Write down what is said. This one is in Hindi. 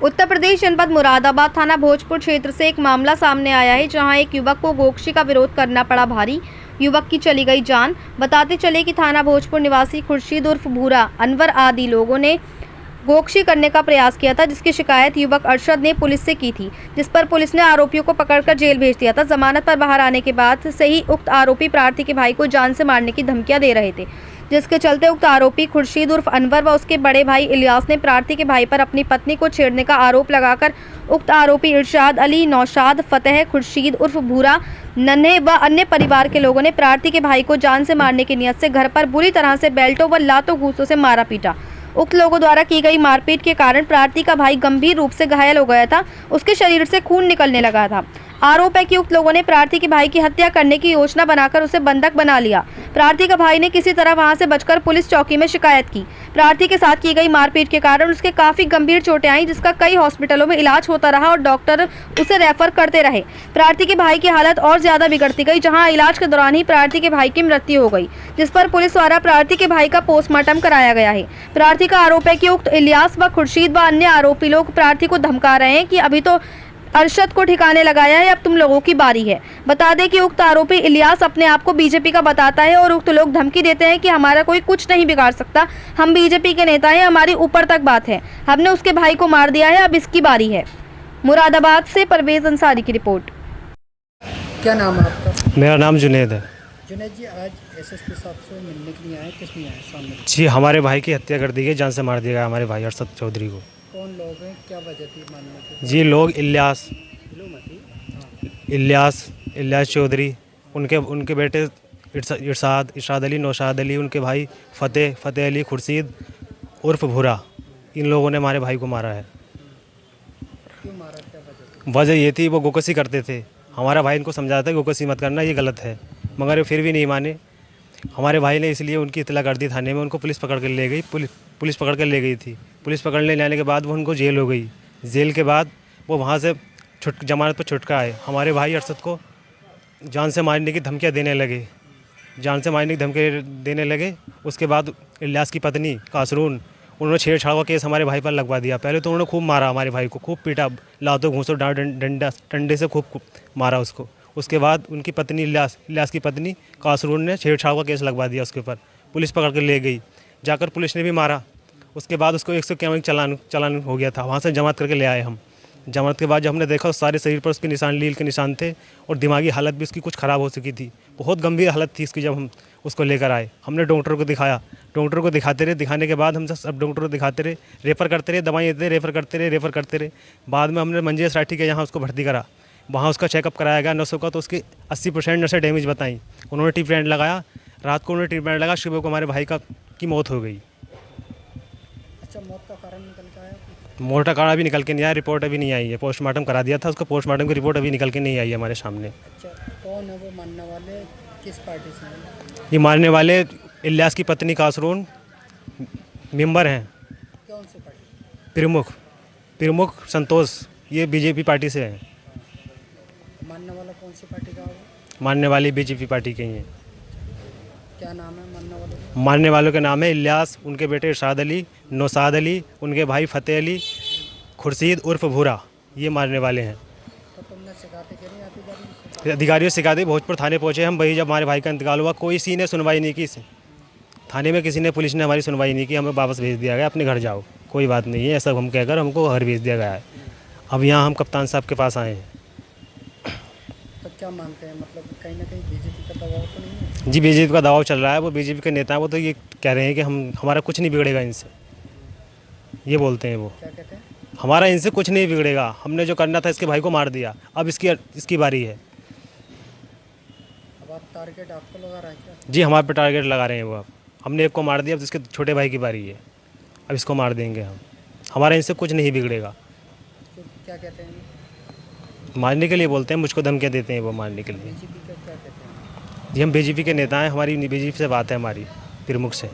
उत्तर प्रदेश जनपद मुरादाबाद थाना भोजपुर क्षेत्र से एक मामला सामने आया है, जहां एक युवक को गोकशी का विरोध करना पड़ा भारी। युवक की चली गई जान। बताते चले कि थाना भोजपुर निवासी खुर्शीद उर्फ भूरा, अनवर आदि लोगों ने गोकशी करने का प्रयास किया था, जिसकी शिकायत युवक अरशद ने पुलिस से की थी, जिस पर पुलिस ने आरोपियों को पकड़कर जेल भेज दिया था। जमानत पर बाहर आने के बाद से ही उक्त आरोपी प्रार्थी के भाई को जान से मारने की धमकियां दे रहे थे, जिसके चलते उक्त आरोपी खुर्शीद उर्फ अनवर व उसके बड़े भाई इलियास ने प्रार्थी के भाई पर अपनी पत्नी को छेड़ने का आरोप लगाकर उक्त आरोपी इरशाद अली, नौशाद, फतेह, खुर्शीद उर्फ भूरा, नन्हे व अन्य परिवार के लोगों ने प्रार्थी के भाई को जान से मारने की नियत से घर पर बुरी तरह से बेल्टों व लातों घूसों से मारा पीटा। उक्त लोगों द्वारा की गई मारपीट के कारण प्रार्थी का भाई गंभीर रूप से घायल हो गया था, उसके शरीर से खून निकलने लगा था। आरोप है कि उक्त लोगों ने प्रार्थी के भाई की हत्या करने की योजना बनाकर उसे बंधक बना लिया। प्रार्थी का भाई ने किसी तरह वहां से बचकर पुलिस चौकी में शिकायत की। प्रार्थी के साथ की गई मारपीट के कारण उसके काफी गंभीर चोटें आई, जिसका कई हॉस्पिटलों में इलाज होता रहा और डॉक्टर उसे रेफर करते रहे। प्रार्थी के भाई की हालत और ज्यादा बिगड़ती गई, जहाँ इलाज के दौरान ही प्रार्थी के भाई की मृत्यु हो गई, जिस पर पुलिस द्वारा प्रार्थी के भाई का पोस्टमार्टम कराया गया है। प्रार्थी का आरोप है कि उक्त इलियास व खुर्शीद व अन्य आरोपी लोग प्रार्थी को धमका रहे हैं कि अभी तो अरशद को ठिकाने लगाया है, अब तुम लोगों की बारी है। बता दें कि उक्त आरोपी इलियास अपने आप को बीजेपी का बताता है और उक्त लोग धमकी देते हैं कि हमारा कोई कुछ नहीं बिगाड़ सकता, हम बीजेपी के नेता हैं, हमारी ऊपर तक बात है, हमने उसके भाई को मार दिया है, अब इसकी बारी है। मुरादाबाद से परवेज अंसारी की रिपोर्ट। क्या नाम है आपका? मेरा नाम जुनैद है। जुनैद जी, आज एसएसपी साहब से मिलने के लिए आए, किस लिए आए सामने? जी, हमारे भाई की हत्या कर दी गई, जान से मार दिया गया हमारे भाई अरशद चौधरी को। कौन लोग हैं, क्या वजह थी मानने की? जी, लोग इलियास चौधरी, उनके बेटे इरशाद अली, नौशाद अली, उनके भाई फतेह अली, खुर्शीद उर्फ भूरा, इन लोगों ने हमारे भाई को मारा है। क्यों मारा, क्या वजह थी? वजह ये थी, वो गोकशी करते थे। हमारा भाई इनको समझाता है गोकशी मत करना, ये गलत है, मगर ये फिर भी नहीं माने। हमारे भाई ने इसलिए उनकी इतला कर दी थाने में, उनको पुलिस पकड़ कर ले गई। पुलिस पकड़ कर ले गई थी। पुलिस पकड़ने ले आने के बाद वो उनको जेल हो गई। जेल के बाद वो वहाँ से जमानत पर छुटका आए। हमारे भाई अरशद को जान से मारने की धमकियाँ देने लगे। उसके बाद इलियास की पत्नी कासरून, उन्होंने छेड़छाड़ का केस हमारे भाई पर लगवा दिया। पहले तो उन्होंने खूब मारा हमारे भाई को, खूब पीटा, लातों घूंसों डंडे से खूब मारा उसको। उसके बाद उनकी पत्नी इलियास की पत्नी कासरून ने छेड़छाड़ का केस लगवा दिया उसके ऊपर। पुलिस पकड़ कर ले गई, जाकर पुलिस ने भी मारा। उसके बाद उसको 191 चालान हो गया था, वहाँ से जमात करके ले आए हम। जमात के बाद जब हमने देखा, सारे शरीर पर उसके निशान, लील के निशान थे और दिमागी हालत भी उसकी कुछ ख़राब हो चुकी थी, बहुत गंभीर हालत थी इसकी। जब हम उसको लेकर आए, हमने डॉक्टर को दिखाया, डॉक्टर को दिखाने के बाद हम सब डॉक्टर को दिखाते रहे, रेफ़र करते रहे, दवाएँ देते, रेफ़र करते रहे। बाद में हमने मंजी सोसाइटी के यहाँ उसको भर्ती करा, वहाँ उसका चेकअप कराया गया नसों का, तो उसकी 80% नसें डैमेज बताई। उन्होंने ट्रीटमेंट लगाया, रात को उन्होंने ट्रीटमेंट लगा, सुबह को हमारे भाई की मौत हो गई। अच्छा, मौत का कारण निकल के आया? मौत का कारण अभी निकल के नहीं आया, रिपोर्ट अभी नहीं आई है। पोस्टमार्टम करा दिया था उसको, पोस्टमार्टम की रिपोर्ट अभी निकल के नहीं आई है हमारे सामने। अच्छा, कौन है वो मानने वाले, किस पार्टी से हैं? ये मारने वाले इलियास की पत्नी कासरून मेंबर हैं। कौन सी पार्टी? प्रमुख संतोष, ये बीजेपी पार्टी से हैं। मानने वाला कौन सी पार्टी का होगा? मानने वाली बीजेपी पार्टी के ही हैं। क्या नाम है मानने वालों का? मारने वालों के नाम है इलियास, उनके बेटे इरशाद अली, नौशाद अली, उनके भाई फतेह अली, खुर्शीद उर्फ भूरा, ये मारने वाले हैं। तो तुमने शिकायतें करी अधिकारियों से शिकायत, भोजपुर थाने पहुंचे हम, वही जब हमारे भाई का इंतकाल हुआ, किसी ने सुनवाई नहीं की। थाने में किसी ने, पुलिस ने हमारी सुनवाई नहीं की, हमें वापस भेज दिया गया, अपने घर जाओ, कोई बात नहीं है, ऐसा हम कहकर हमको घर भेज दिया गया है। अब यहाँ हम कप्तान साहब के पास आए हैं। तो क्या मानते हैं, मतलब कहीं ना कहीं बीजेपी का दबाव तो नहीं है? जी, बीजेपी का दबाव चल रहा है, वो बीजेपी के नेता हैं, वो तो ये कह रहे हैं कि हमारा कुछ नहीं बिगड़ेगा इनसे, ये बोलते हैं वो। क्या कहते हैं? हमारा इनसे कुछ नहीं बिगड़ेगा, हमने जो करना था इसके भाई को मार दिया, अब इसकी बारी है। अब आप टारगेट आपको लगा रहा है क्या? जी, हमारे पे टारगेट लगा रहे हैं वो। अब हमने एक को मार दिया, अब इसके छोटे भाई की बारी है, अब इसको मार देंगे हम। हमारा इनसे कुछ नहीं बिगड़ेगा। क्या कहते हैं? मारने के लिए बोलते हैं, मुझको धमकियाँ देते हैं वो मारने के लिए। बीजेपी का क्या कहते हैं? जी, हम बीजेपी के नेता हैं, हमारी बीजेपी से बात है हमारी, प्रमुख से।